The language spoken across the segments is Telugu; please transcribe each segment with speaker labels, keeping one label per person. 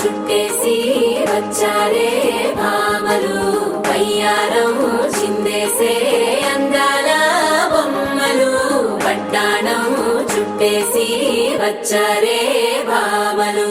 Speaker 1: చుట్టేసి వచ్చారే భామలు వయ్యారం చిందేసే అందాల బొమ్మలు పట్టాణం చుట్టేసి వచ్చారే భామలు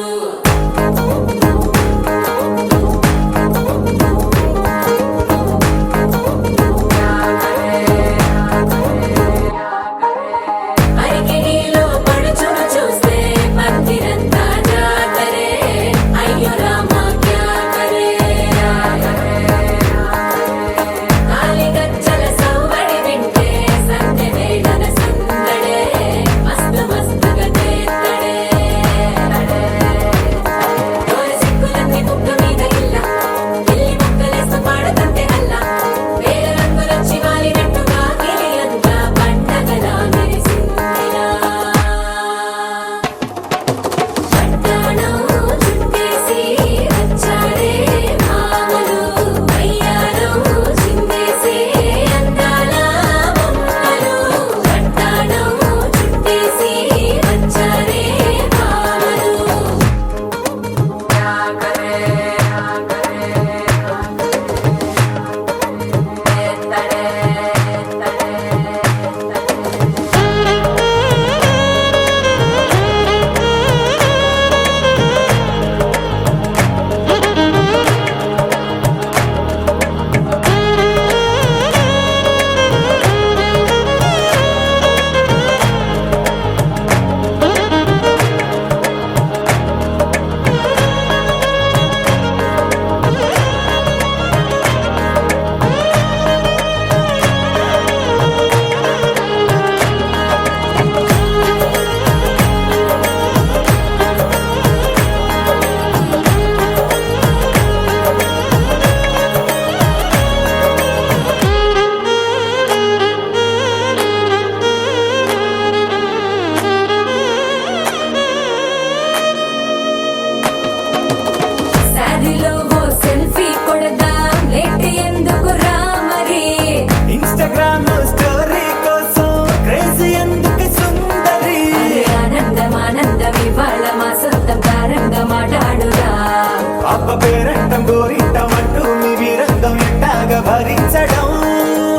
Speaker 2: పేరంటం గోరింటమంటూ మీ వీరంగం ఎట్టాగా భరించడం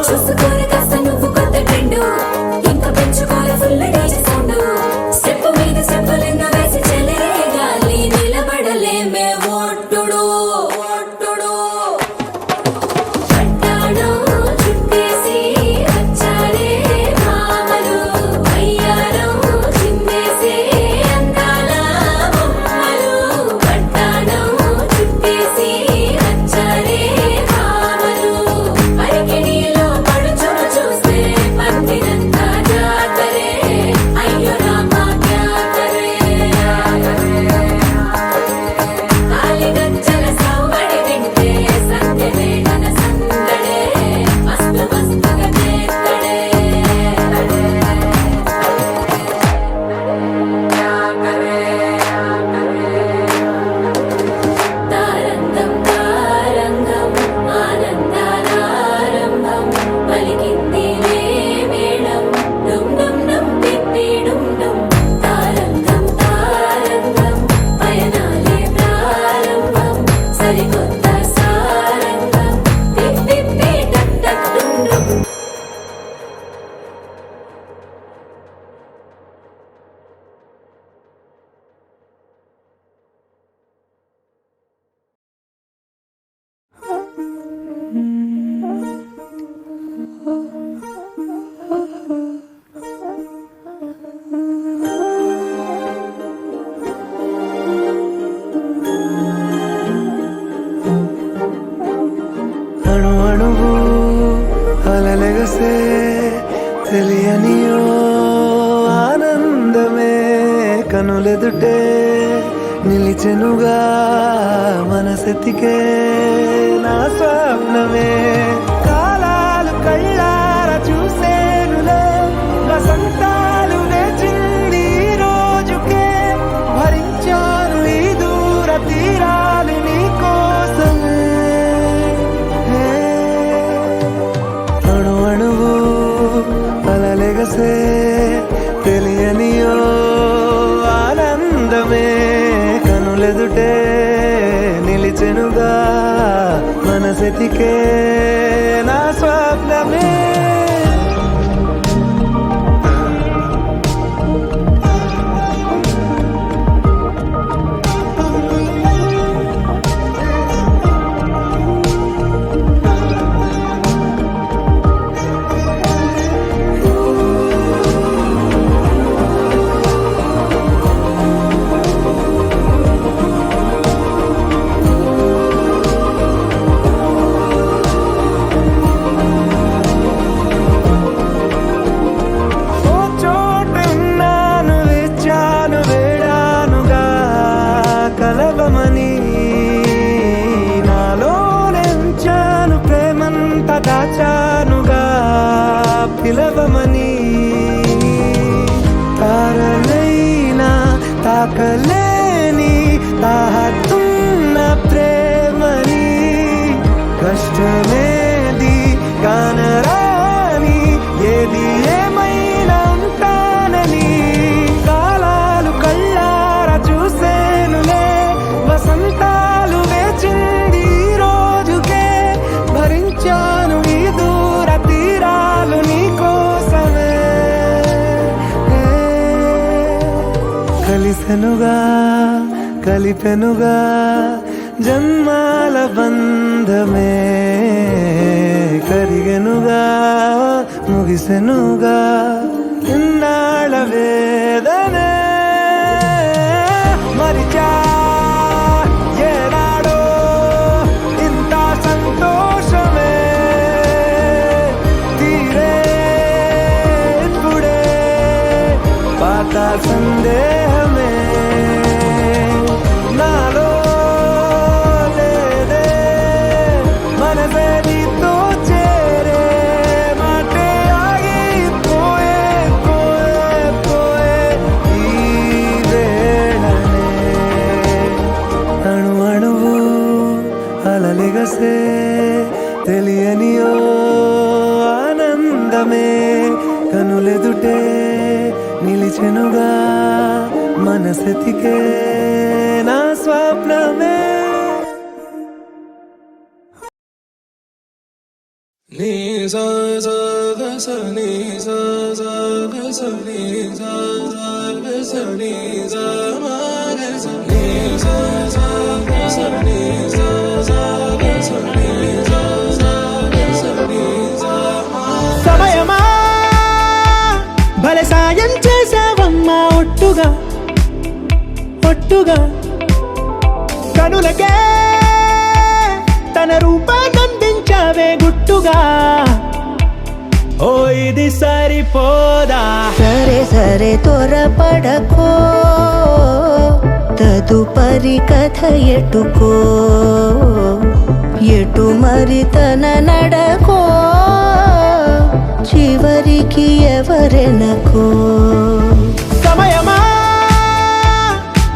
Speaker 1: చూసుకోరు కాస్త నువ్వు కొత్త ట్రెండ్ ఇంకా పెంచుకోరు ఫుల్ డీజే సౌండ్ స్టెప్ మీద స్టెప్పులెన్నో వేసి చెలే గాలి నిలబడలేమే ఒట్టుడు ఒట్టుడు పట్టాణం చుట్టేసి వచ్చారే భామలు వయ్యారం చిందేసే అందాల బొమ్మలు పట్టాణం చుట్టేసి వచ్చారే భామలు అరికెడిలో పడుచును చూస్తే పందిరంతా జాతరే అయ్యో రామా క్యా కరే కాలి గజ్జల సౌవడి వింటే సంధ్యవేళన సందడే మస్తు మస్తుగా చేస్తడే తారంగం తారంగం ఆనందానారంభం పలికిందిలే మేళం డుమ్ డుమ్ డుమ్ తిప్పి డుమ్ డుమ్ తారంగం తారంగం పయనాలే ప్రారంభం సరికొత్త సారంగం తిప్పి టక్ టక్ డుమ్ డుమ్
Speaker 2: అణు అణువు అలలెగసే తెలియనియో ఆనందమే కనులెదుటే నిలిచెనుగా మనసెతికే నా స్వప్నమే కాలాలు కళ్ళార చూసేనులే వసంతాలు వేచింది ఈ రోజుకే భరించాను ఈ దూర తీరాలు నీ కోసమే అణు అణువు అలలెగసే తెలియనియో ఆనందమే కనులెదుటే నిలిచెనుగా మనసెతికే నా స్వప్నమే కలవమని నాలో నెంచాను ప్రేమంత దాచానుగా పిలవమని తారలైనా తాకలేని తాహతున్న ప్రేమని కష్టమేది కానరాని ఏది ఏమైనా ఉంటానని కాలాలు కళ్ళారా చూసేనులే వసంతాలు వేచింది ఈ రోజుకే భరించాను ఈ దూర తీరాలు నీ కోసమే కలిసెనుగా కలిపెనుగా జన్మాల బంధమే కరిగెనుగా ముగిసెనుగా ఇన్నాళ్ళ వేదనే మరిచా ఏనాడో ఇంత సంతోషమే తీరే ఇప్పుడే పాత సందేహమే నాలో లేదే మనసే నీతో చేరే మాటే ఆగిపోయే పోయే పోయే ఈ వేళనే అణు అణువు అలలిగసే తెలియని ఓ ఆనందమే కనులెదుటే నిలిచెనుగా మనసెతికే నా స్వప్నమే నీ సా సా గ స నీ సా సా గ స నీ సా సా గ స నీ సా మా గ స నీ సా సా గ స నీ సా సా గ స నీ సా సా గ స నీ సా మా
Speaker 3: సమయమా భలే సాయం చేసావమ్మా ఒట్టుగా ఒట్టుగా కనులకే తన రూపాన్నందించావే గుట్టుగా ఓ ఇది సరిపోదా
Speaker 4: సరే సరే త్వరపడకో తదుపరి కథ ఎటుకో ఎటు మరి తన నడకో చివరికి ఎవరెనకో
Speaker 3: సమయమా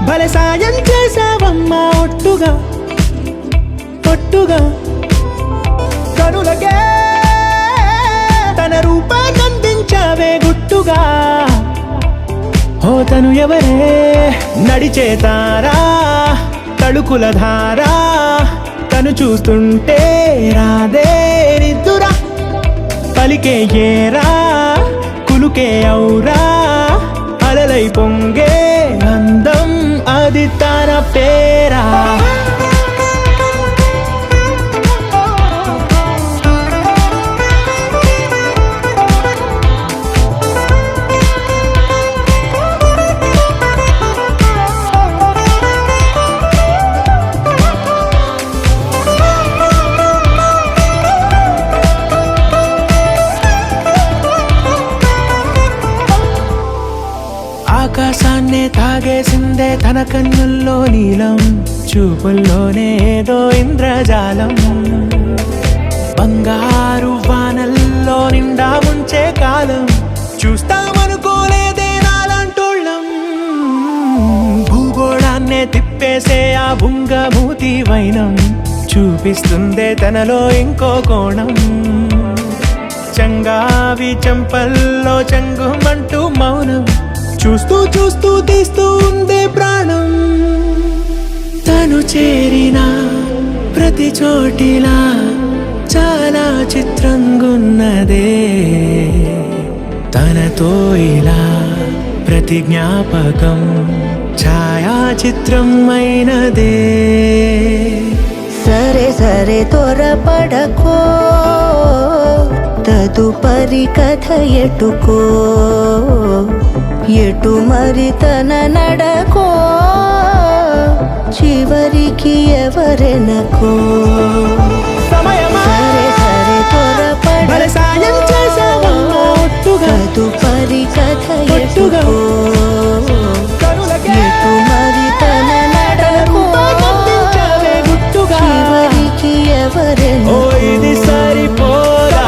Speaker 3: భలే సాయం చేసావమ్మా ఒట్టుగా ఒట్టుగా కనులకే తన రూపాన్నందించావే గుట్టుగా ఓ తను ఎవరే నడిచే తారా తడుకుల ధారా తను చూస్తుంటే రాదే నిద్దురా పలికే ఏరా కులుకే ఔరా అలలై పొంగే అందం అది తన పేరా ఆకాశాన్నే తాగేసిందే తన కన్నుల్లో నీలం చూపుల్లోనే ఏదో ఇంద్రజాలం బంగారు వానల్లో నిండా ముంచే కాలం చూస్తామనుకోలేదే నాలంటోళ్ళం భూగోళాన్నే తిప్పేసే ఆ బుంగమూతి వైనం చూపిస్తుందే తనలో ఇంకో కోణం చంగావి చెంపల్లో చంగుమంటూ మౌనం చూస్తూ చూస్తూ తీస్తూ ఉందే ప్రాణం తను చేరినా ప్రతి చోటిలా చాలా చిత్రంగున్నదే తనతో ఇలా ప్రతి జ్ఞాపకం ఛాయాచిత్రం అయినదే
Speaker 4: సరే సరే త్వరపడకో తదుపరి కథ ఎటుకో ఎటు మరి తన నడకో చివరికి ఎవరెనకో సరే సరే త్వరపడకో తదుపరి కథ ఎటుకో ఎటు మరి తన నడకో చివరికి ఎవరెనకో
Speaker 3: ఇది సరిపోదా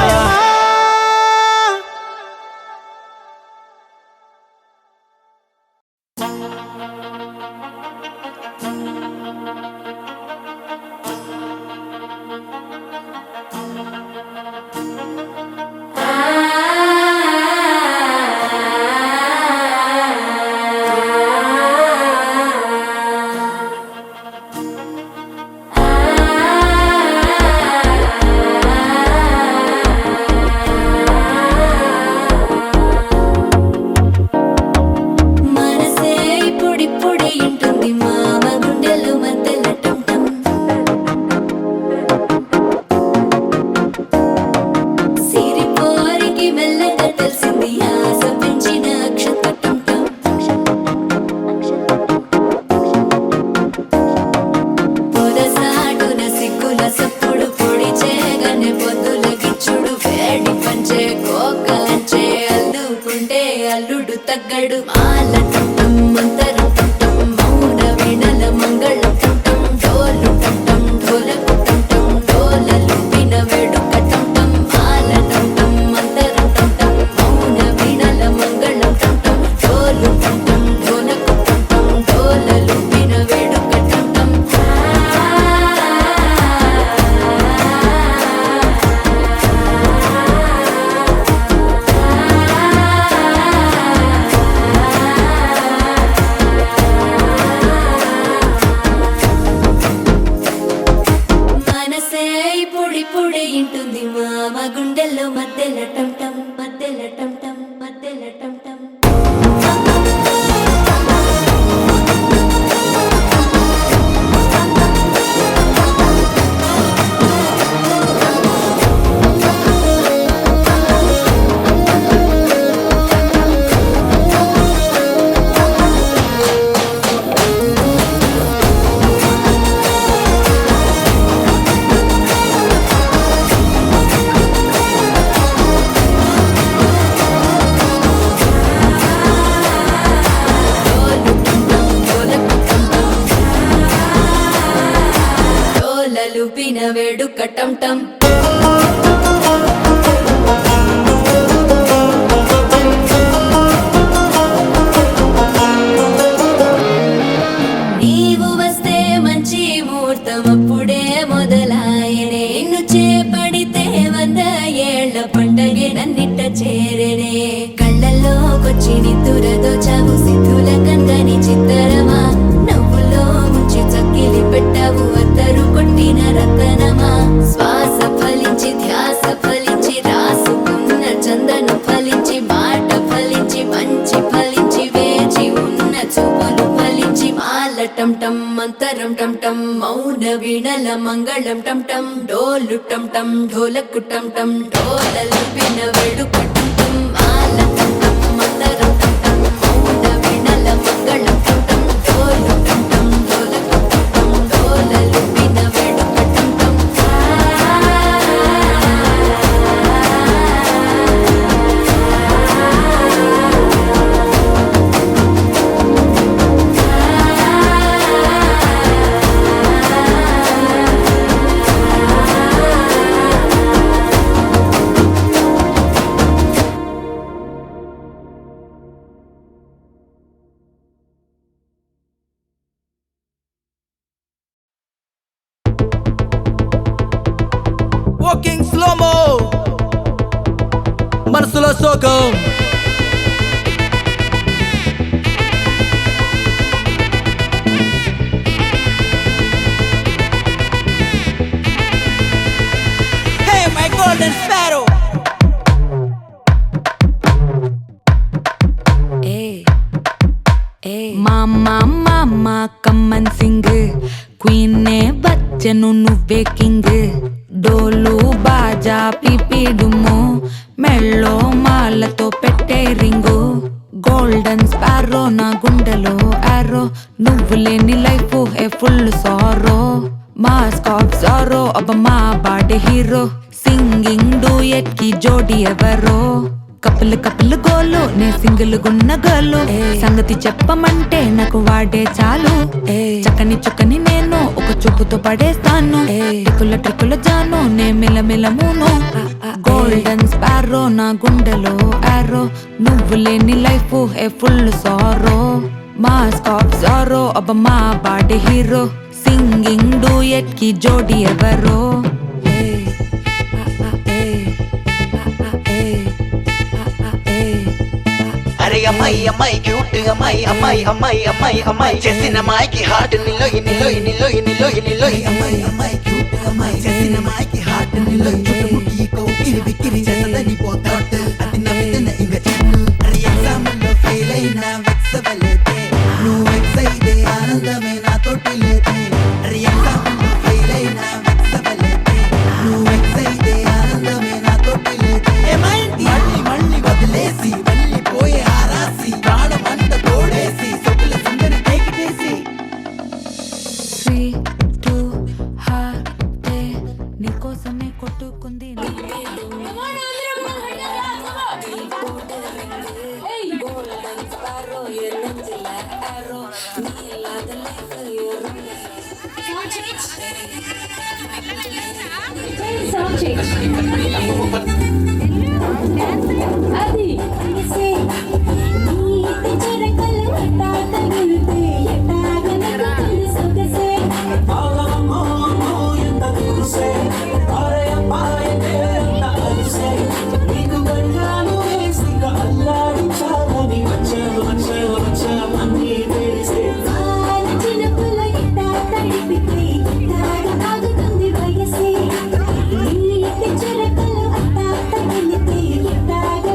Speaker 1: మనసే ఇప్పుడిప్పుడే ఇంటుంది మామ గుండెలు మధ్యల టంటం సిరిపోరికి మెల్లగా తెలిసింది ఆశ పెంచిన అక్షత టంటం పొదసాటున సిగ్గుల సప్పుడు పొడి చేయగానే పొద్దుల గిచ్చుడు వేడి పంచే కోకలంచే అల్లుకుంటే అల్లుడు తగ్గడు మాల టంటం మంతరం టంటం మౌన వీణల మంగళం టంటం డోలు టంటం ఢోలకు టంటం డోలలు విన వేడుక టంటం మాల టంటం మంతరం టంటం మౌన వీణల మంగళం టంటం డోలు టంటం ఢోలకు టంటం డోలలు విన వేడుక టంటం మనసే ఇప్పుడిప్పుడే ఇంటుంది మామ గుండెల్లో మధ్యల టంటం మధ్యల టంటం మధ్యల టంటం డోలు టంటం డోలకు టంటం డోలలు పిన వేడుక టంటం నీవు వస్తే మంచి ముహూర్తం అప్పుడే మొదలాయనే నిన్ను చేపడితే 100 ఏళ్ల పండగే నన్నిట్ట చేరనే కళ్ళల్లోకొచ్చి నిద్దురదో చావు సిద్ధుల కందని చిత్తరమా నవ్వులో ముంచి చక్కిలి పెట్టావు అద్దరు కొట్టిన రతనమా శ్వాస ఫలించి ధ్యాస ఫలించి రాసుకున్న చందను ఫలించి మాట ఫలించి మంచి ఫలించి వేచి ఉన్న చూపులు ఫలించి మాల టంటం మంతరం టంటం మౌన వీణల మంగళం టంటం డోలు టంటం ఢోలకు టంటం డోలలు విన వేడుక టంటం మాల టంటం మంతరం టంటం మౌన వీణల మంగళం టంటం డోలు టంటం ఢోలకు టంటం డోలలు విన వేడుక టంటం
Speaker 5: వాకింగ్ స్లోమో మనసులో సోకం
Speaker 6: నచ్చను నువ్వే కింగ్ డోలు బాజా పిపిడుము మెళ్ళో మాలతో పెట్టే రింగు గోల్డెన్ స్పారో నా గుండెలో ఆరో నువ్వు లేని life A full sorrow mask of sorrow అబ్బ మా బాడే హీరో సింగింగ్ డూయట్ కి జోడి ఎవరో కపుల్ కపుల్ గోలు నే సింగిల్ గున్న గోలు సంగతి చెప్పమంటే నాకు వాడే చాలు చక్కని చుక్కని నేను ఒక చూపుతో పడేస్తాను ట్రిక్కుల జాను నే మిలమిలమును గోల్డెన్ స్పారో నా గుండెలో ఆరో నువ్వు లేని life A full sorrow mask of sorrow అబ్బ మా బాడే హీరో సింగింగ్ డూయట్ కి జోడి ఎవరో
Speaker 7: అరే అమ్మాయి అమ్మాయి క్యూట్ అమ్మాయి అమ్మాయి అమ్మాయి అమ్మాయి అమ్మాయి చేసిన అమ్మాయికి హార్ట్ నిలో నిలో నిలో నిలో నిలో అమ్మాయి అమ్మాయి క్యూట్ అమ్మాయి చేసిన అమ్మాయికి హార్ట్ నిలో చుట్టుముట్టి కోకిరి బిక్కిరి చేసదని పోతాట్ అది నవ్విన ఇంక చెట్టు అరే ఎగ్జామ్ లో ఫెయిల్ అయినా వెక్సవలేతే నువ్వు వెక్స్ అయితే ఆనందమే నాతోటి లేతే అరే ఎగ్జామ్ లో ఫెయిల్ అయినా వెక్సవలేతే నువ్వు వెక్స్ అయితే ఆనందమే నాతోటి లేతే ఏమైంది మళ్ళీ మళ్ళీ వదిలేసి వెళ్ళిపోయే ఆరాసి ప్రాణమంతా తోడేసి సొక్కుల సుందరి కేకిటేసి
Speaker 6: 3, 2, హార్టే నీకోసమే కొట్టుకుంది
Speaker 1: చిరకలు అత్త తగిలితే ఎట్టాగ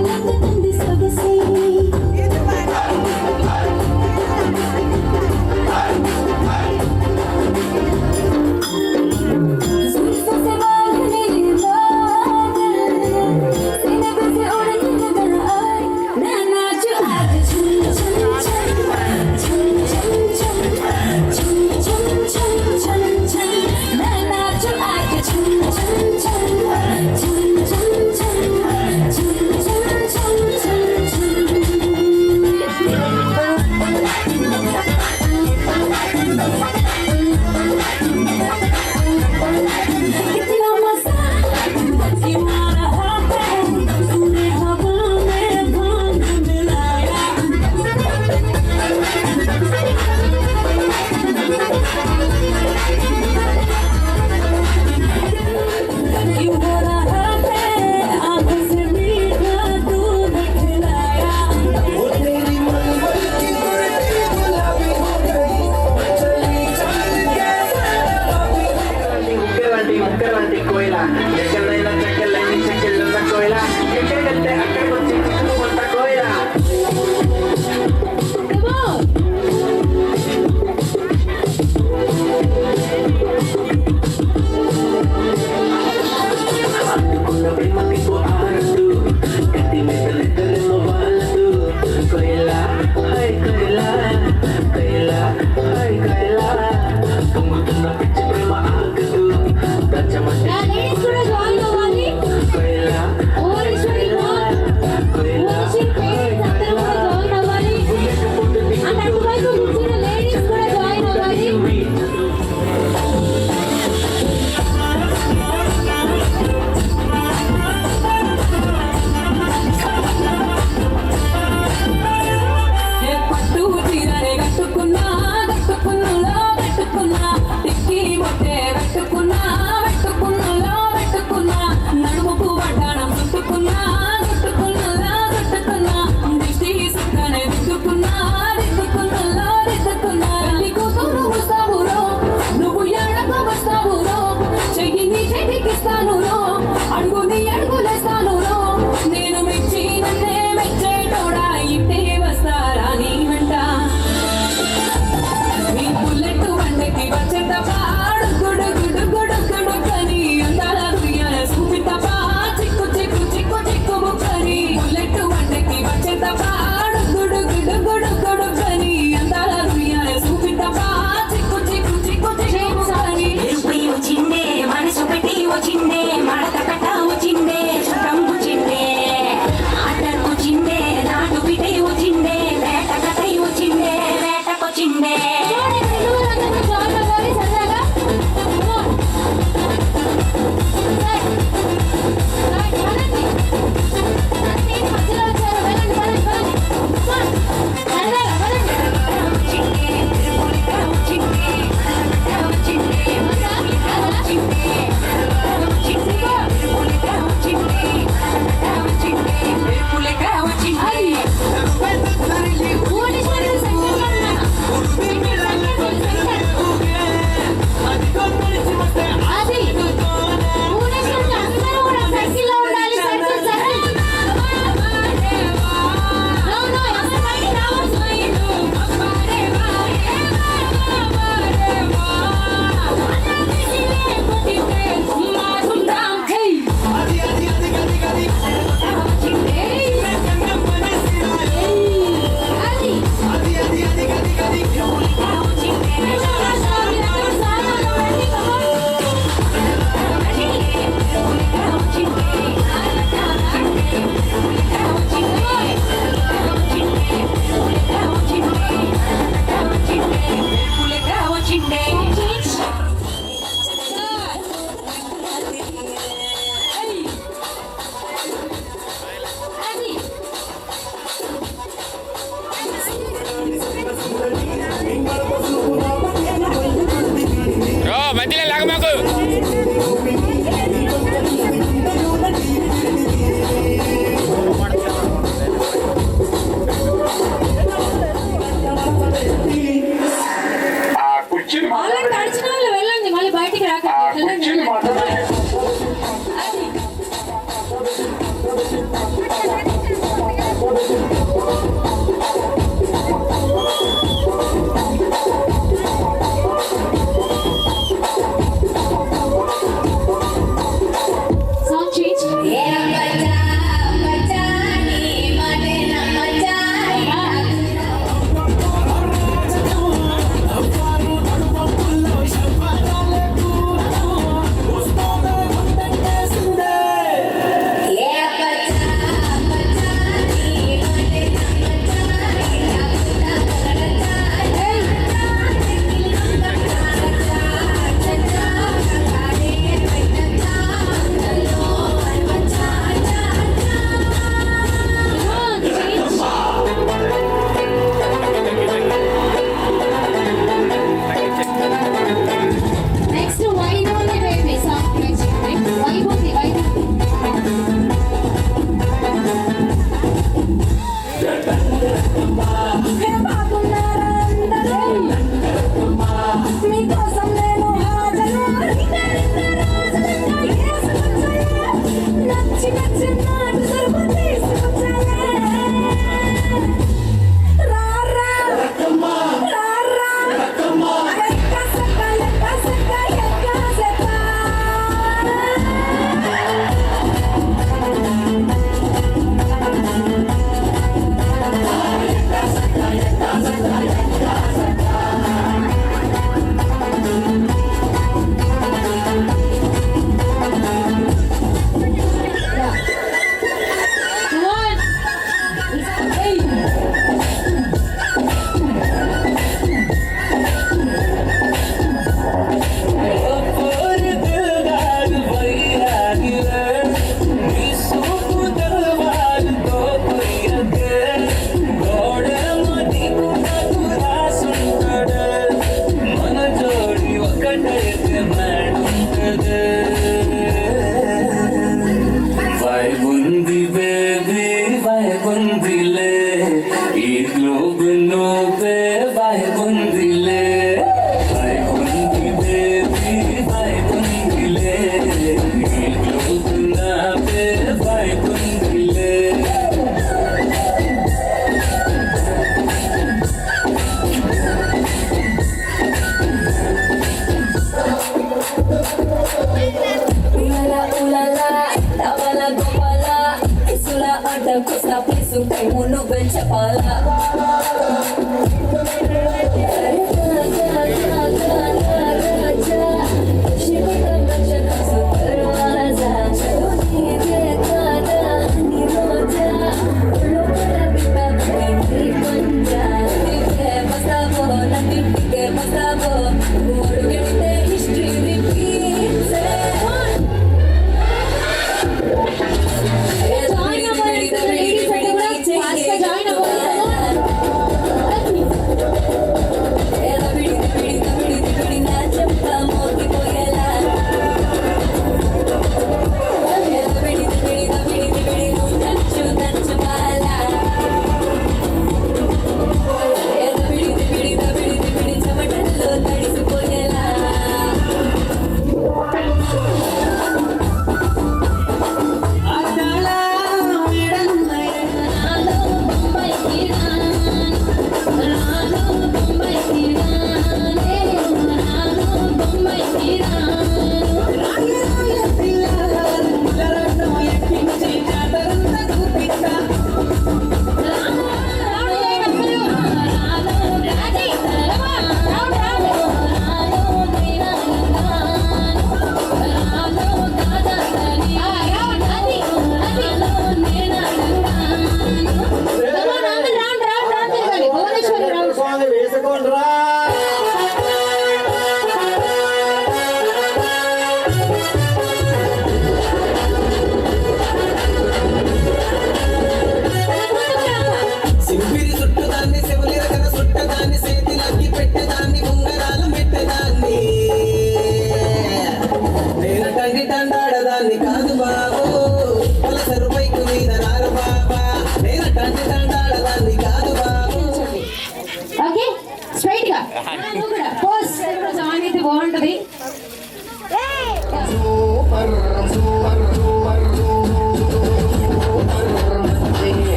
Speaker 8: Sound change. Next, why don't you baby sound change? Why won't you?
Speaker 1: మీకోసం నేను హాజరు నచ్చి నచ్చి నాటు సరుకు తీసుకొచ్చానే రారా రారా ఎక్క సక్క ఎక్క సక్క ఎక్క సక్క
Speaker 2: Vaibundi baby, vaibundi le, iglobe no be, vaibundi le, vaibundi baby, vaibundi le, iglobe na be, vaibundi le.
Speaker 1: Ulala ulala, tawala gopala, isula ada kusta pisu kai munu benchapala. History repeats.
Speaker 8: Join our ladies and కూడా fast గా join అవ్వాలి.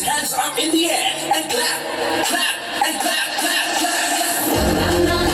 Speaker 9: hands up in the air and clap, clap, and clap, clap, clap.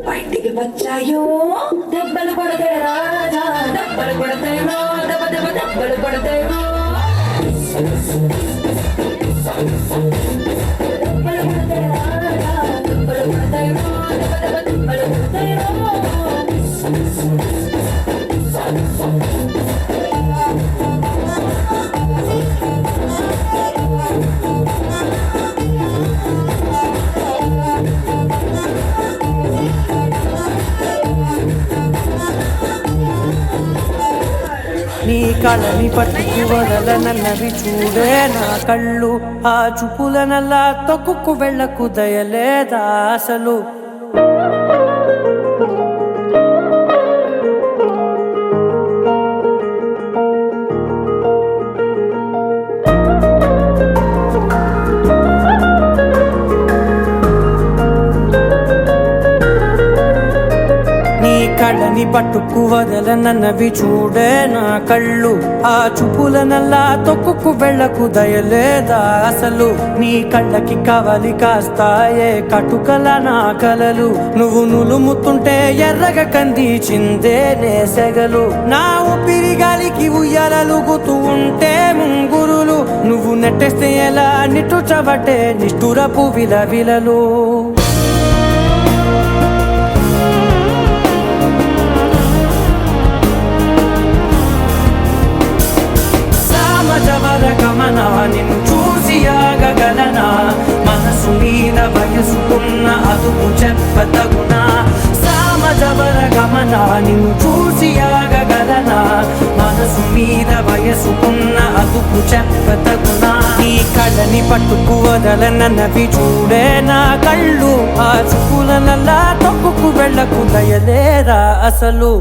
Speaker 1: బయటికి వచ్చాయో దెబ్బలు పడతాయి రాజా, దెబ్బలు పడతాయి రో, దెబ్బ దెబ్బ దెబ్బలు పడతాయి రో. దెబ్బలు పడతాయి రాజా, దెబ్బలు పడతాయి రో, దెబ్బ దెబ్బ దెబ్బలు పడతాయి రో.
Speaker 3: నీ కళని పట్టుకు వదలనన్నవి చూడే నా కళ్ళు, ఆ చూపులనల్లా తొక్కుకు వెళ్ళకు దయలేదా అసలు. కళ్ళని పట్టుకు వదలనన్నవి చూడే నా కళ్ళు, ఆ చూపులనల్లా తొక్కుకు వెళ్ళకు దయలేదా అసలు. నీ కళ్ళకి కవలి కాస్తాయే కటుకల నా కలలు, నువ్వు నులుముతుంటే ఎర్రగ కందిచిందే నేసెగలు. నా ఊపిరి గాలికి ఉయ్యాలలుగుతూ ఉంటే ముంగురులు, నువ్వు నెట్టేస్తే ఎలా నిట్టుచబట్టే నిష్ఠురపు విలవిలలు. గమన నిన్ను చూసి ఆగగలనా, మనసు మీద వయసుకున్న అదుపు చెప్పతగునా. సామజవర గమన నిన్ను చూసి ఆగగలనా, మనసు మీద వయసుకున్న అదుపు చెప్పతగునా. నీ కళ్ళని పట్టుకు వదలనన్నవి చూడే నా కళ్ళు, ఆ చూపులనల్లా తొక్కుకు వెళ్ళకు దయలేరా అసలు.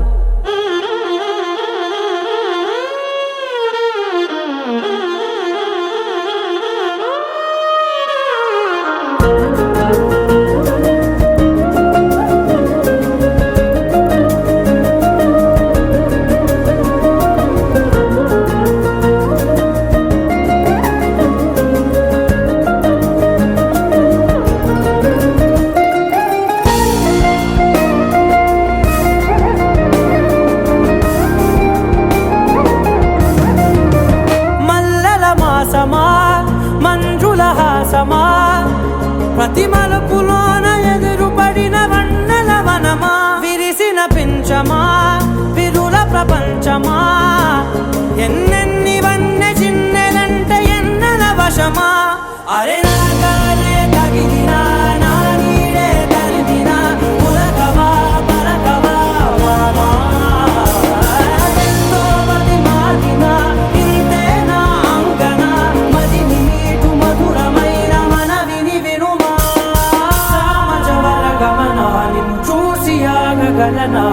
Speaker 3: విలాసమా ప్రతి మలుపులోన ఎదురుపడిన వన్నెల వనమా విరిసిన పించమా విరుల ప్రపంచమా ఎన్నెన్ని వన్నె చిన్నెలంటే ఎన్నెల వశమా అరే నా గానే తగిలినా నా నీడే తరిమినా పులకవా పలకవా వామా ఎంతో మది మాటినా ఇంతే నా అంగన మదిని నీటు మధురమైన మనవిని వినుమా సామజవర గమన నిన్ను చూసి ఆగగలనా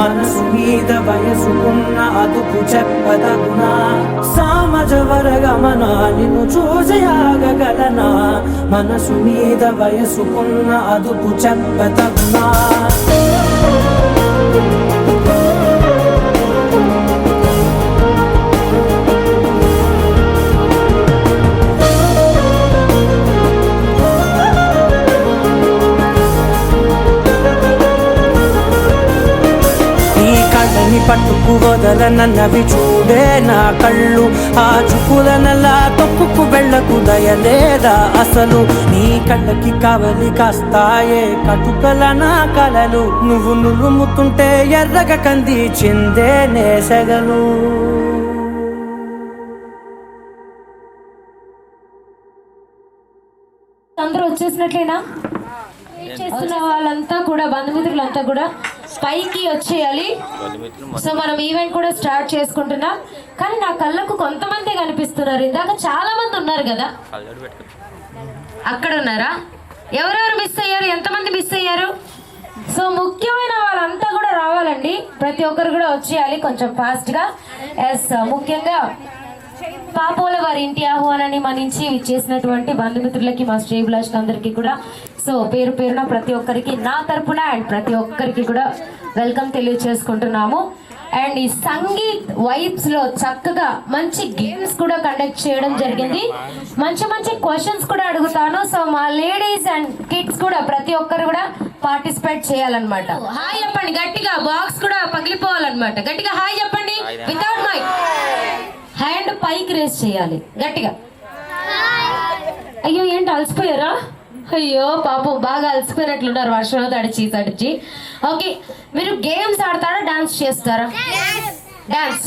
Speaker 3: మనసు మీద వయసుకున్న అదుపు చెప్పదగునా సామజవర గమన నిన్ను చూసి ఆగగలనా మనసు మీద వయసుకున్న అదుపు చెప్పదగునా పట్టుకు వదలనన్నవి చూడే నా కళ్ళు ఆ చుకులనలా తొక్కుకు వెళ్ళకు దయలేదా అసలు నీ కళ్ళకి కవలి కాస్తాయే కటుకల నా కలలు నువ్వు నులుముతుంటే ఎర్రగ కంది చిందే నేసగలు
Speaker 8: అందరూ వచ్చేసినట్లేనా చేస్తున్న వాళ్ళంతా కూడా బంధుమిత్రులంతా కూడా పైకి వచ్చేయాలి. సో మనం ఈవెంట్ కూడా స్టార్ట్ చేసుకుంటున్నాం. కానీ నా కళ్ళకు కొంతమంది కనిపిస్తున్నారు. ఇందాక చాలా మంది ఉన్నారు కదా, అక్కడ ఉన్నారా? ఎవరెవరు మిస్ అయ్యారు? ఎంతమంది మిస్ అయ్యారు? సో ముఖ్యమైన వాళ్ళంతా కూడా రావాలండి. ప్రతి ఒక్కరు కూడా వచ్చేయాలి కొంచెం ఫాస్ట్గా. ఎస్, ముఖ్యంగా పాపోల వారి ఇంటి ఆహ్వానాన్ని మన్నించి చేసినటువంటి బంధుమిత్రులకి, మా శ్రేభిలాష్ అందరికీ కూడా సో పేరు పేరున ప్రతి ఒక్కరికి నా తరపున అండ్ ప్రతి ఒక్కరికి కూడా వెల్కమ్ తెలియజేసుకుంటున్నాము. అండ్ ఈ సంగీత్ వైబ్స్ లో చక్కగా మంచి గేమ్స్ కూడా కండక్ట్ చేయడం జరిగింది. మంచి మంచి క్వశ్చన్స్ కూడా అడుగుతాను. సో మా లేడీస్ అండ్ కిడ్స్ కూడా ప్రతి ఒక్కరు కూడా పార్టిసిపేట్ చేయాలన్నమాట. హాయ్ చెప్పండి గట్టిగా, బాక్స్ కూడా పగిలిపోవాలన్నమాట. గట్టిగా హాయ్ చెప్పండి వితౌట్ మైక్. హ్యాండ్ పైకి రేస్ చేయాలి గట్టిగా. అయ్యో ఏంటి అలసిపోయారా? అయ్యో పాపం బాగా అలసిపోయినట్లున్నారు వర్షంలో తడిచి. ఓకే, మీరు గేమ్స్ ఆడతారా, డాన్స్ చేస్తారా? డాన్స్.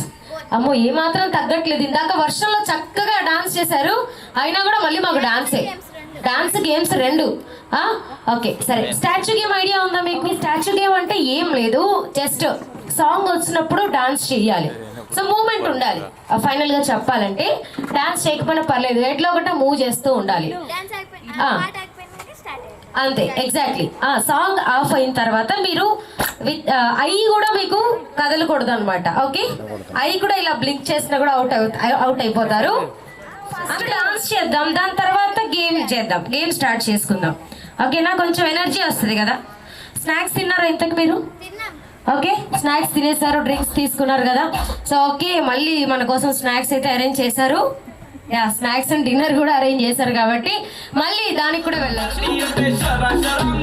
Speaker 8: అమ్మో ఏమాత్రం తగ్గట్లేదు. ఇందాక వర్షంలో చక్కగా డాన్స్ చేశారు, అయినా కూడా మళ్ళీ మాకు డాన్స్ గేమ్స్ రెండు. ఓకే సరే, స్టాచ్యూ గేమ్ ఐడియా ఉందా మీకు? స్టాచ్యూ గేమ్ అంటే ఏం లేదు, జస్ట్ సాంగ్ వచ్చినప్పుడు డాన్స్ చేయాలి. సో మూమెంట్ ఉండాలి. ఫైనల్ గా చెప్పాలంటే డాన్స్ చేయకపోయినా పర్లేదు, ఎట్లా ఒకట మూవ్ చేస్తూ ఉండాలి అంతే. ఎగ్జాక్ట్లీ. సాంగ్ ఆఫ్ అయిన తర్వాత మీరు ఐ కూడా మీకు కదలకూడదు అనమాట. ఓకే, ఐ కూడా ఇలా బ్లింక్ చేసినా కూడా అవుట్ అయిపోతారు. డాన్స్ చేద్దాం, దాని తర్వాత గేమ్ చేద్దాం. గేమ్ స్టార్ట్ చేసుకుందాం. ఓకేనా? కొంచెం ఎనర్జీ వస్తుంది కదా. స్నాక్స్ తిన్నారా ఇంతకు మీరు? ఓకే, స్నాక్స్ తినేసారు, డ్రింక్స్ తీసుకున్నారు కదా. సో ఓకే, మళ్ళీ మన కోసం స్నాక్స్ అయితే అరేంజ్ చేశారు. యా, స్నాక్స్ అండ్ డిన్నర్ కూడా అరేంజ్ చేశారు కాబట్టి మళ్ళీ దానికి కూడా వెళ్ళచ్చు.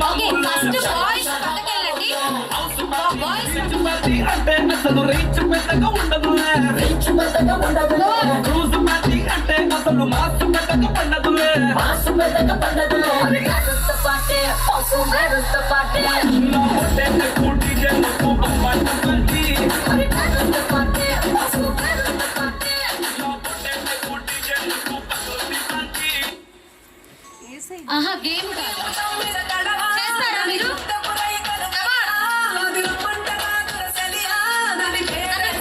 Speaker 8: ఓకే, ఫస్ట్ బాయ్స్ పక్కకెళ్ళండి. ఆహా, గేమ్ చేస్తారా మీరు?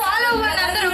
Speaker 8: ఫాలో అవ్వండి అందరూ.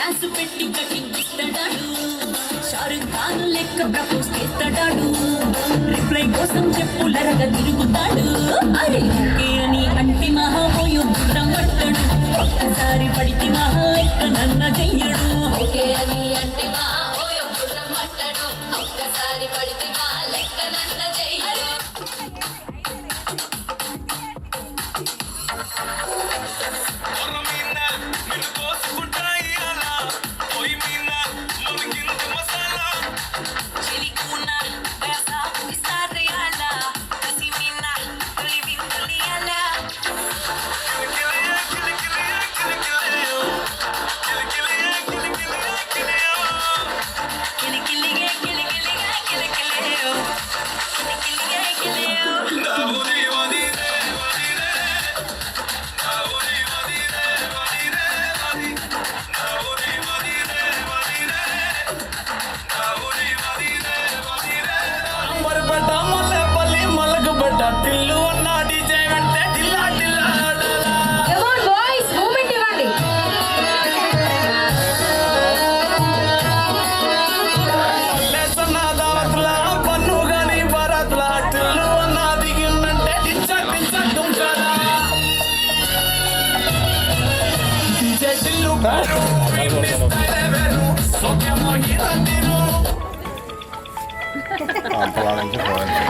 Speaker 1: డాన్స్ పెట్టి కటింగ్ ఇస్తాడాడు షారుఖ్ ఖాన్ లెక్క ప్రపోజ్ చేస్తాడాడు రిప్లై కోసం చెప్పులరగా తిరుగుతాడు అరే ఓకే అని అంటి మహాపోయో గుర్రం పట్టాడు ఒక్కసారి పడితే మహా లెక్క నన్న చెయ్యడు ఓకే అని అంటి మహాపోయో గుర్రం పట్టాడు ఒక్కసారి పడితే మహా లెక్క నన్న చెయ్యడు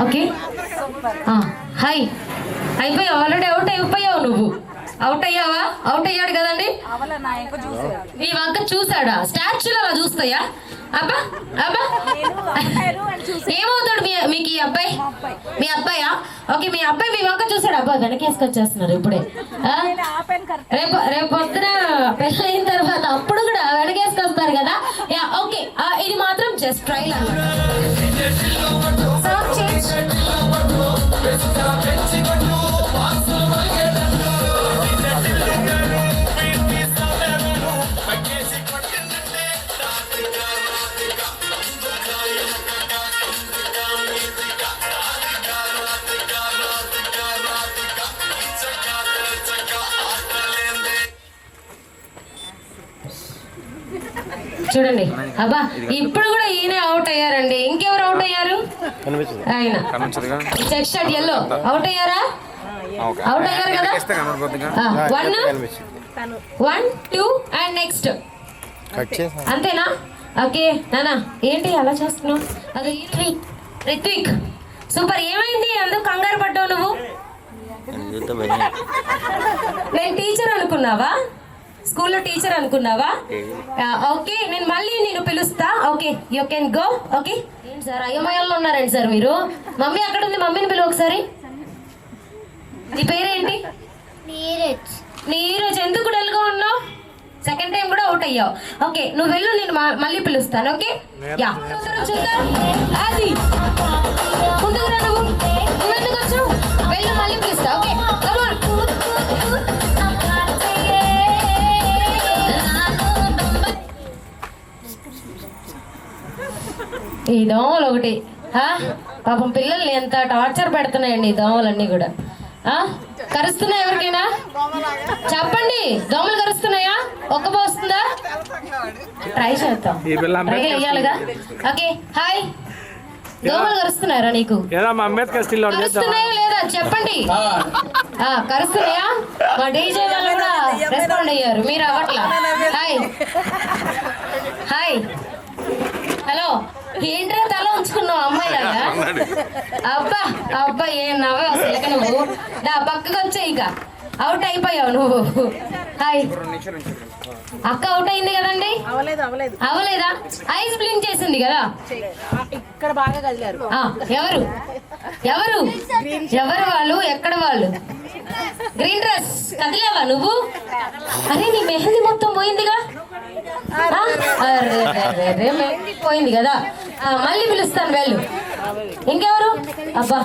Speaker 8: ఓకే హాయ్ అయిపోయావు ఆల్రెడీ అవుట్ అయిపోయావు నువ్వు అవుట్ అయ్యావా అవుట్ అయ్యాడు కదండి నీ వంక చూసాడా స్టాచ్యూలు అలా చూస్తాయా అబ్బా అబ్బా ఏమవుతాడు మీకు ఈ అబ్బాయి మీ అబ్బాయా ఓకే మీ అబ్బాయి మీ వంక చూసాడు అబ్బా వెనకేసుకొచ్చేస్తున్నారు ఇప్పుడే రేపు రేపు పొద్దున పెళ్ళైన తర్వాత అప్పుడు కూడా వెనకేసుకొస్తారు కదా యా ఓకే ఇది మాత్రం జస్ట్ ట్రైల్ చూడండి అబ్బా ఇప్పుడు కూడా ఈయన అవుట్ అయ్యారండి ఇంకెవరు అవుట్ అయ్యారు ఆయన చెక్ షర్ట్ ఎల్లో అవుట్ అయ్యారా అవుట్ అయ్యారు కదా 1 2 అండ్ నెక్స్ట్ అంతేనా ఓకే నానా ఏంటి అలా చేస్తున్నావు అది రిత్విక్ సూపర్ ఏమైంది అందుకు కంగారు పడ్డావు నువ్వు నేను టీచర్ అనుకున్నావా స్కూల్లో టీచర్ అనుకున్నావా ఓకే నేను మళ్ళీ నేను పిలుస్తా okay you can go okay ఏంటి సార్ అయ్యమయ్యలో ఉన్నారండి సార్ మీరు మమ్మీ అక్కడ ఉంది మమ్మీని పిలువ ఒకసారి నీ పేరేంటి నీరజ్ ఎందుకు డల్గా ఉన్నావు సెకండ్ టైం కూడా అవుట్ అయ్యావు ఓకే నువ్వు వెళ్ళు నేను మళ్ళీ పిలుస్తాను ఓకే యా చూద్దాం అది ముందుకు రా నువ్వు ఎందుకు వచ్చావు వెళ్ళు మళ్ళీ పిలుస్తా ఓకే ఈ దోమలు ఒకటి పాపం పిల్లల్ని ఎంత టార్చర్ పెడుతున్నాయండి ఈ దోమలన్నీ కూడా కరుస్తున్నాయి ఎవరికైనా చెప్పండి దోమలు కరుస్తున్నాయా ఒక్క వస్తుందా ట్రై చేద్దాం వేయాలిగా ఓకే హాయ్ దోమలు కరుస్తున్నారా నీకు కరుస్తున్నాయా లేదా చెప్పండి కరుస్తున్నాయా మా డీజే వాళ్ళు కూడా రెస్పాండ్ అయ్యారు మీరు అవ్వట్లా హాయ్ హాయ్ హలో ఏంట్రా తల ఉంచుకున్నావు అమ్మాయి లాగా అబ్బా అబ్బా ఏం నవ్వే అసలు ఇక నువ్వు నా పక్కకు వచ్చే ఇక అవుట్ అయిపోయావు నువ్వు హాయ్ అక్క అవుట్ అయింది కదండి అవలేదా ఐస్ బ్లింక్ చేసింది కదా
Speaker 10: ఇక్కడ బాగా కదిలారు
Speaker 8: ఎవరు ఎవరు ఎవరు వాళ్ళు ఎక్కడ వాళ్ళు గ్రీన్ డ్రెస్ కదిలేవా నువ్వు అరే నీ మెహందీ మొత్తం పోయిందిగా మెహందీ పోయింది కదా మళ్ళీ పిలుస్తాను వెళ్ళు ఇంకెవరు అబ్బా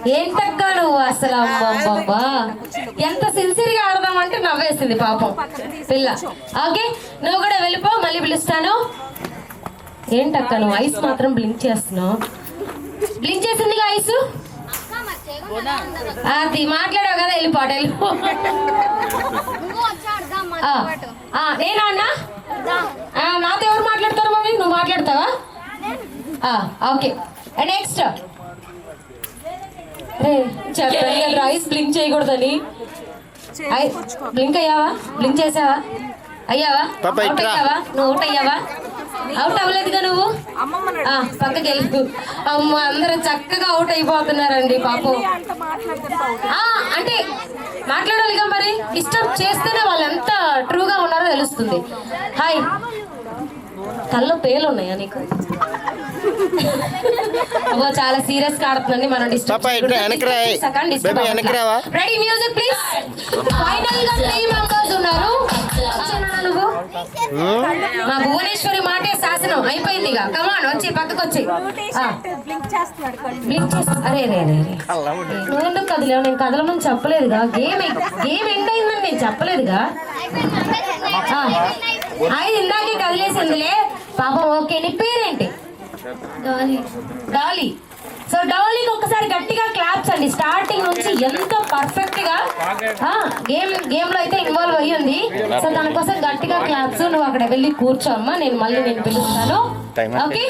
Speaker 8: ఏంటక్క నువ్వు అసలు అమ్మా ఎంత సిన్సియర్గా ఆడదామంటే నవ్వేసింది పాపం పిల్ల ఓకే నువ్వు కూడా వెళ్ళిపో మళ్ళీ పిలుస్తాను ఏంటక్క నువ్వు ఐస్ మాత్రం బ్లింక్ చేస్తున్నావు బ్లింక్ చేసిందిగా ఐస్ అది మాట్లాడావు కదా వెళ్ళిపోట నేనా అన్నా నాతో ఎవరు మాట్లాడతారు మమ్మీ? నువ్వు మాట్లాడతావా? ఓకే. నెక్స్ట్ రే చెప్పండి కదా ఐస్ బ్లింక్ చేయకూడదని. బ్లింక్ అయ్యావా? బ్లింక్ చేసావా? అయ్యావా? అవుట్ అయ్యావా? నువ్వు అవుట్ అయ్యావా? అవుట్ అవ్వలేదుగా నువ్వు. పక్కకి వెళ్ళు. అమ్మ అందరూ చక్కగా అవుట్ అయిపోతున్నారండి పాపం. అంటే మాట్లాడాలిగా మరి, డిస్టర్బ్ చేస్తేనే వాళ్ళు ఎంత ట్రూగా ఉన్నారో తెలుస్తుంది. హాయ్, కళ్ళు పేలు ఉన్నాయా నీకు? చాలా సీరియస్ గా ఆడుతుందండి. మనం disturb ready music please. Final గా 3 మెంబర్స్ ఉన్నారు. నువ్వు మా భువనేశ్వరి మాటే శాసనం అయిపోయింది. కమాన్ వచ్చి పక్కకు వచ్చి బ్లింక్ చేస్తా. అరే రే రే నువ్వెందుకు కదిలేవు? నేను కదలమని చెప్పలేదుగా. గేమ్ ఎండ్ అయిందని నేను చెప్పలేదుగా. అది ఇందాకే కదిలేసిందిలే పాపం. ఓకే, నీ పేరేంటి? డాలీ. సో డాలీకి ఒక్కసారి గట్టిగా క్లాప్స్ అండి. స్టార్టింగ్ నుంచి ఎంతో పర్ఫెక్ట్ గా గేమ్ లో అయితే ఇన్వాల్వ్ అయ్యింది. సో దానికోసం గట్టిగా క్లాప్స్. నువ్వు అక్కడ వెళ్ళి కూర్చోమ్మా, నేను మళ్ళీ నేను పిలుస్తాను. ఓకే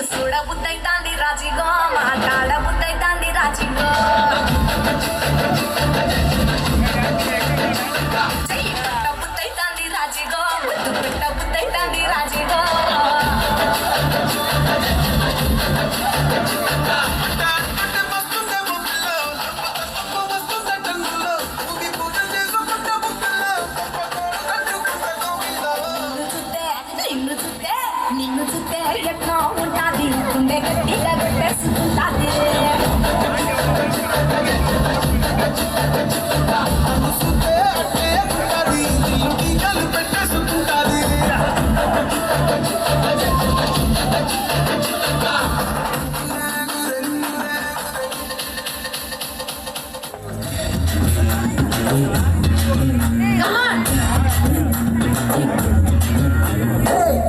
Speaker 1: నిన్ను చూడ బుద్ధైతాంది రాజిగో మాట్లాడ బుద్ధైతాంది రాజిగో చెయ్యి పట్ట బుద్ధైతాంది రాజిగో ముద్దు పెట్ట బుద్ధైతాంది రాజిగో నిన్ను చూస్తే ఎట్లా ఉంటాది గుండె గట్టిగా పెట్టేసుకుంటాది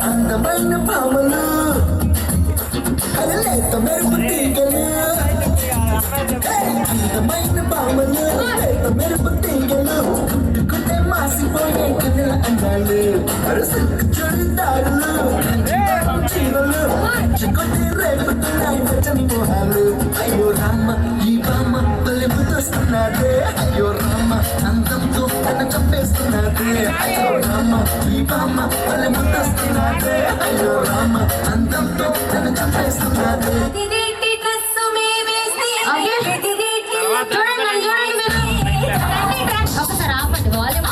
Speaker 9: అందమైన పామలు అరలేత మెరుపు తీగలు అందమైన పామలు లేత మెరుపు తీగలు కుట్టుకుంటే మాసిపోయే కథల అందాలు అరసుకు చుడిదారులు చీరలు చెక్కొట్టి రేపుతున్నాయి పచ్చని మోహాలు అయ్యో రామ ఈ బామ్మ పల్లెపుతొస్తున్నదే అయ్యో రామ అందంతో నన్ను చంపేస్తున్నదే అయ్యో రామ ఈ బామ్మ పల్లెపుతొస్తున్నదే అయ్యో రామ అందంతో నన్ను చంపేస్తున్నదే
Speaker 8: ఒకసారి ఆపండి వాల్యూమ్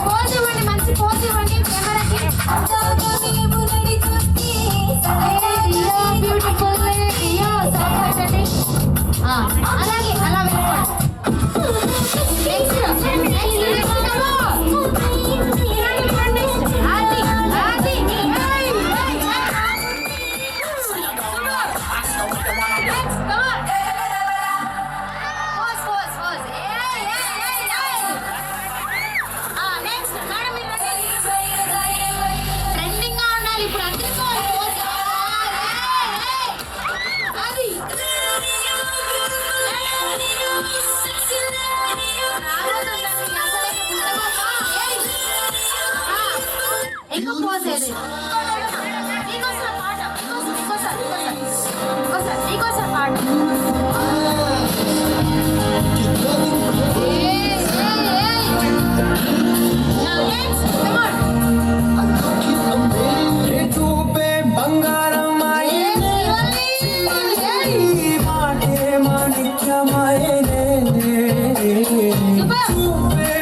Speaker 8: పోజ్ ఇవ్వండి మంచి పోజ్ ఇవ్వండి కెమెరాకి బ్యూటిఫుల్ అలాగే అలా ట్రెండింగ్ గా ఉండాలి ఇప్పుడు అందరికీ ఇంకో పోజ్ ఏది నీకోసం పాట నీకోసం పాట
Speaker 2: చూపే బంగారం మాణిక్యమాయనే చూపే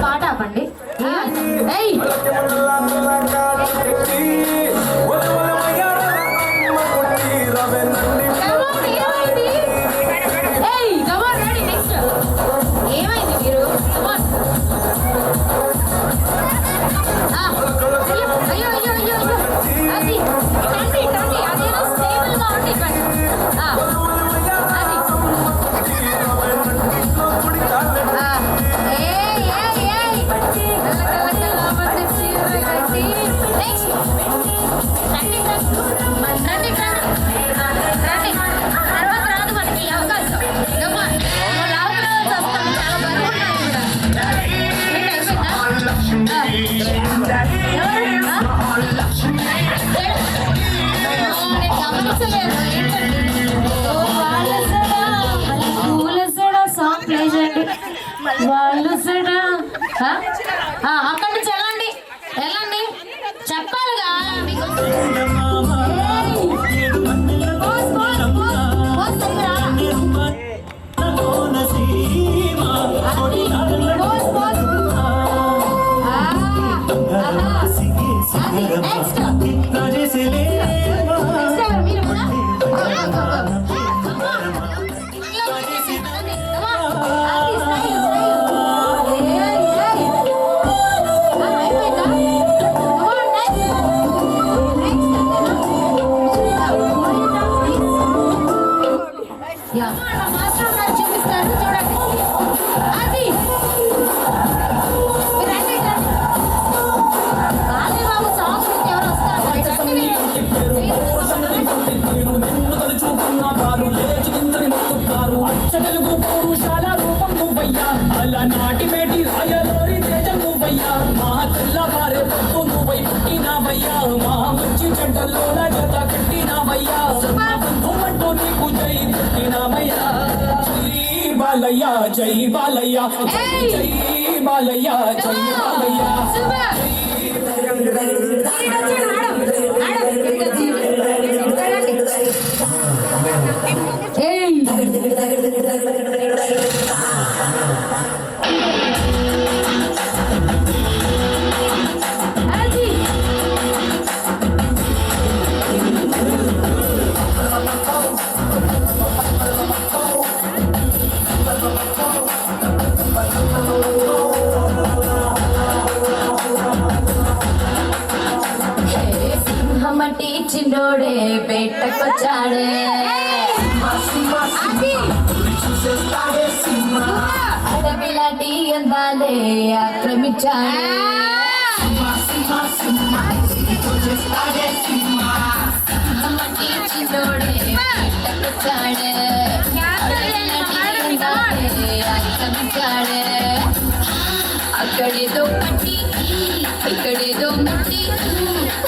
Speaker 8: పాట ఆపండి ఏమైంది మీరు అయ్యో అయ్యో అయ్యో అది అదేదో స్టేబుల్ గా ఉండి వాళ్ళు అక్కడి నుంచి వెళ్ళండి వెళ్ళండి చెప్పాలిగా మీకు ఆ
Speaker 9: పెట్టినామయ్యా మా మంచి చెడ్డల్లోన జత కట్టినామయ్యా అంటూ నీకు జై పెట్టినామయ్యా జై బాలయ్య జై బాలయ్య జై బాలయ్య జై బాలయ్య
Speaker 1: సింహమటి చిన్నోడే బయటకొచ్చాడే అడవిలాంటి అందాలే ఆక్రమించాడే సింహమటి చిన్నోడే బయటకొచ్చాడే అడవిలాంటి అందాలే ఆక్రమించాడే అక్కడేదో పట్టి ఇక్కడేదో ముట్టి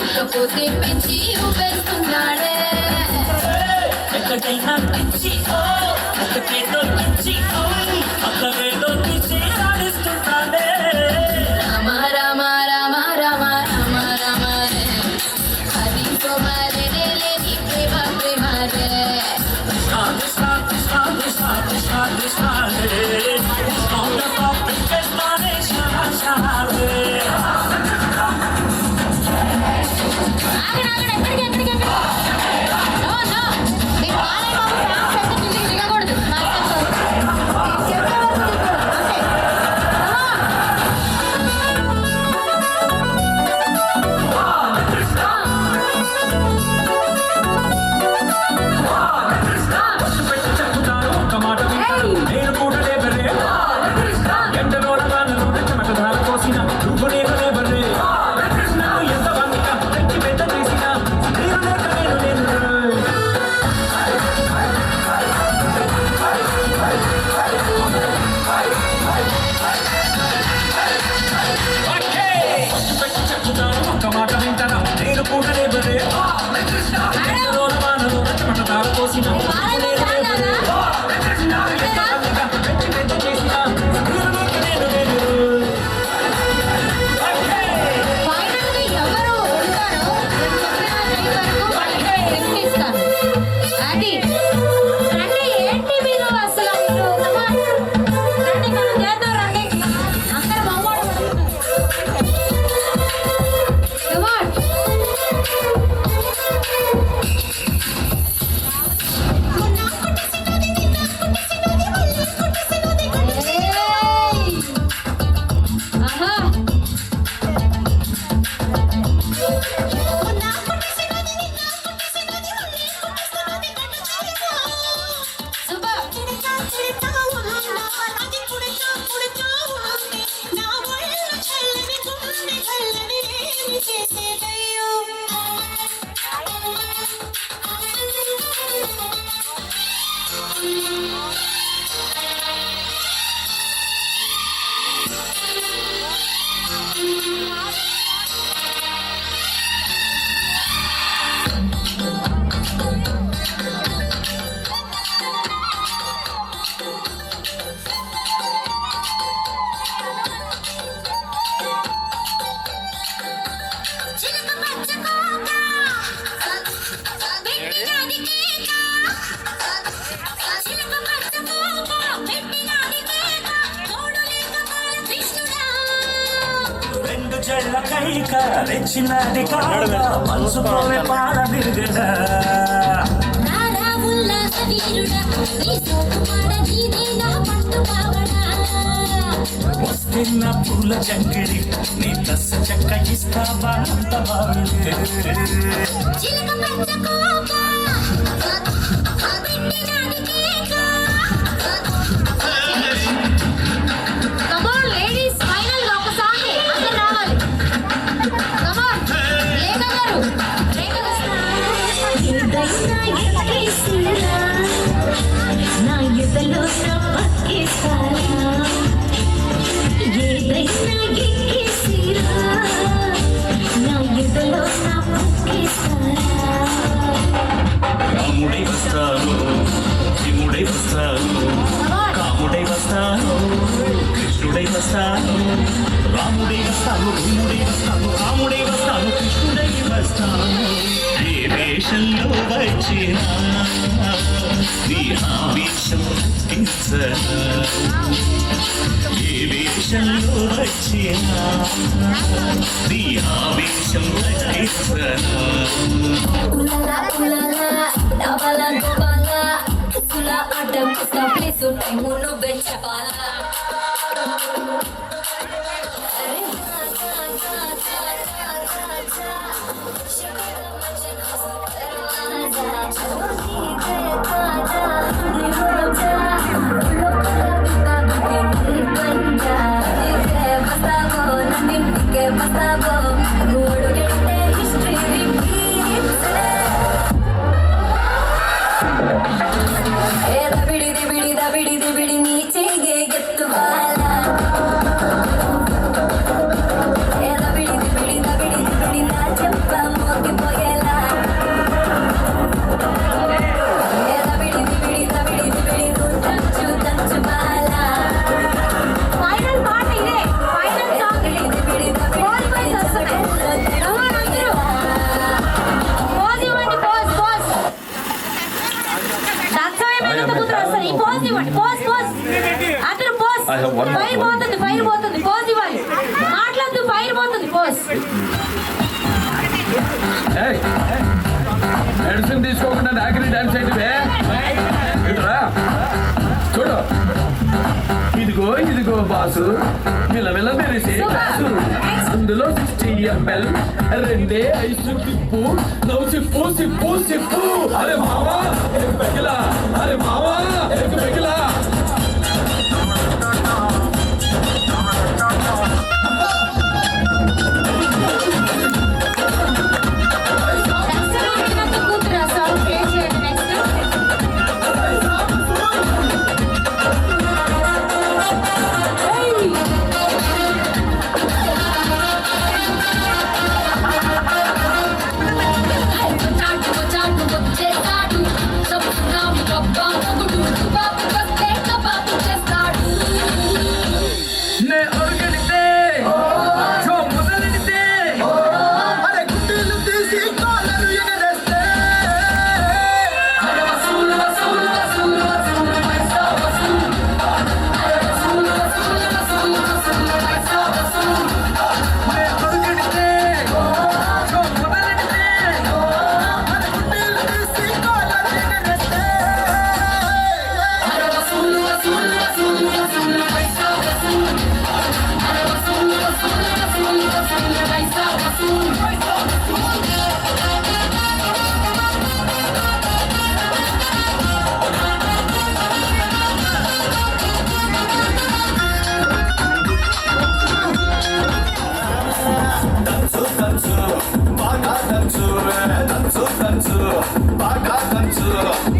Speaker 1: ఉక్కపోతే పెంచి ఊపేస్తున్నాడే
Speaker 9: ఎక్కడైనా పిచ్చి ఒకటేదో పిచ్చి అక్కడేదో పిచ్చి ఆడిస్తున్నాడే
Speaker 1: రామ రామ రామ రామ రామ రామ రే హరి కుమారే రే నీ ప్రేమ ప్రేమ రే
Speaker 9: కృష్ణ కృష్ణ కృష్ణ కృష్ణ కృష్ణ రే కైక రెచ్చినది కాగా మనసులోనే పాల విరగడా
Speaker 1: నారా ఉల్లాస వీరుడా నీ సోకుమార నీదే నా పట్టు పావడా
Speaker 9: వస్తున్న పూల చంకిడి నీ దశ చెక్క ఇస్తావా అంత బాగుంది
Speaker 1: చిలక పచ్చ కోక పెట్టినాది కేక కమాన్ లేడీస్ ఫైనల్ గా ఒక సాంగ్ అందరూ రావాలి కమాన్ లేక గారు నా ఎదలో పక్కేస్తారా ఏదైనా ఎక్కేసిరా నా ఎదలో
Speaker 11: వస్తాను, రాముడై వస్తాను, భీముడై వస్తాను, రాముడై వస్తాను, కృష్ణుడై వస్తాను. ఏ వేషంలో వచ్చినా నీ ఆవేశం తగ్గించను, ఏ వేషంలో వచ్చినా నీ ఆవేశం తగ్గించను.
Speaker 1: ఉలలా ఉలలా డబల గోబల సుల ఆట కుస్తా ప్లేసు టైము నువ్వే చెప్పాలా ಬಿಡಿ ನೀಚೆಗೆ ಎತ್ತು ಬಾಲ ಬಿಡಿ ನಾ ಚೆಪ್ಪ ಮೋಗಿ ಪೊಯಲ ಬಿಡಿ ದಂಚು ಬಾಲ
Speaker 8: ఫైనల్ పార్ట్ ఇదే ఫైనల్ సాంగ్
Speaker 1: బిడి
Speaker 8: పోజ్ పోజ్ వస్తుంది అందరూ పోజ్ ఇవ్వండి పోజ్ పోజ్ దాక్షాయమైన కూతురు వస్తుంది ఈ పోజ్ ఇవ్వండి పోజ్ పోజ్ అందరూ పోజ్ ఫైర్ పోతుంది పోజ్ ఇవ్వాలి మాట్లాడుతూ ఫైర్ పోతుంది పోజ్
Speaker 2: మెడిసిన్ తీసుకోకుండా నాగరి డాన్స్ అయితే చూడు ఇదిగో బాసు మిలమిల మెరిసే బాసు అందులో 60 ml రెండే ఐసు తిప్పు నవ్వు సిప్పు అరే మావా పెగిలా అరే మావా పెగిలా
Speaker 8: కూతురు సాంగ్ ప్లే చేయండి నెక్స్ట్
Speaker 1: చాటు వచ్చేస్తాడు సబ్స్క్రైబ్ కబ్బా మొగుడు బాబు వస్తే కబాబు చేస్తాడు
Speaker 2: నే ఒరగడితే జో మొదలెడితే అరే గుడ్డలు తీసి కాళ్ళను ఎగరేస్తే
Speaker 1: అరే వసూలు పైసా వసూలు అరే వసూలు పైసా వసూలు
Speaker 2: నే ఒరగడితే జో మొదలెడితే అరే గుడ్డలు తీసి కాళ్ళను ఎగరేస్తే
Speaker 1: అరే వసూలు పైసా వసూలు అరే వసూలు పైసా వసూలు
Speaker 11: బాగా దంచు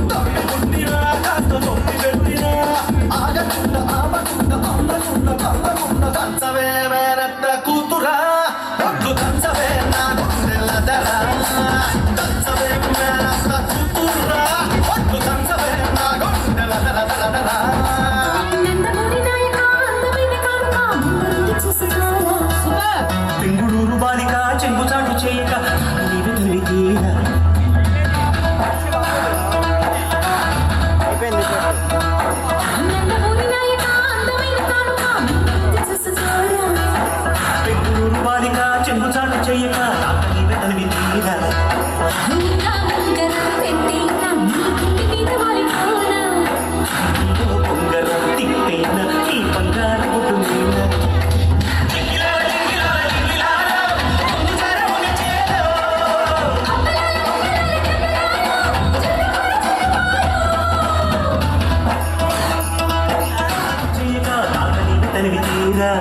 Speaker 11: తమ్మి పుట్టినా కాస్త నొప్పి పెట్టినా ఆగకుండా ఆపకుండా అమ్మకుండా దంచవే వేరత్త కూతురా ఒడ్డు దంచవే నా గుండెలదరా దంచవే వేరత్త కూతురా ఒడ్డు దంచవే నా గుండెలదరా పింగుళూరు బాలిక చెంగుచాటు చేయక నీవు తొలిగీరా పింగుళూరు బాలిక చెంగుచాటు చేయక నీవే తనివి తీరా పొంగరం తిప్పేన నీ బంగారు గుడ్డు మీద తనివి తీరా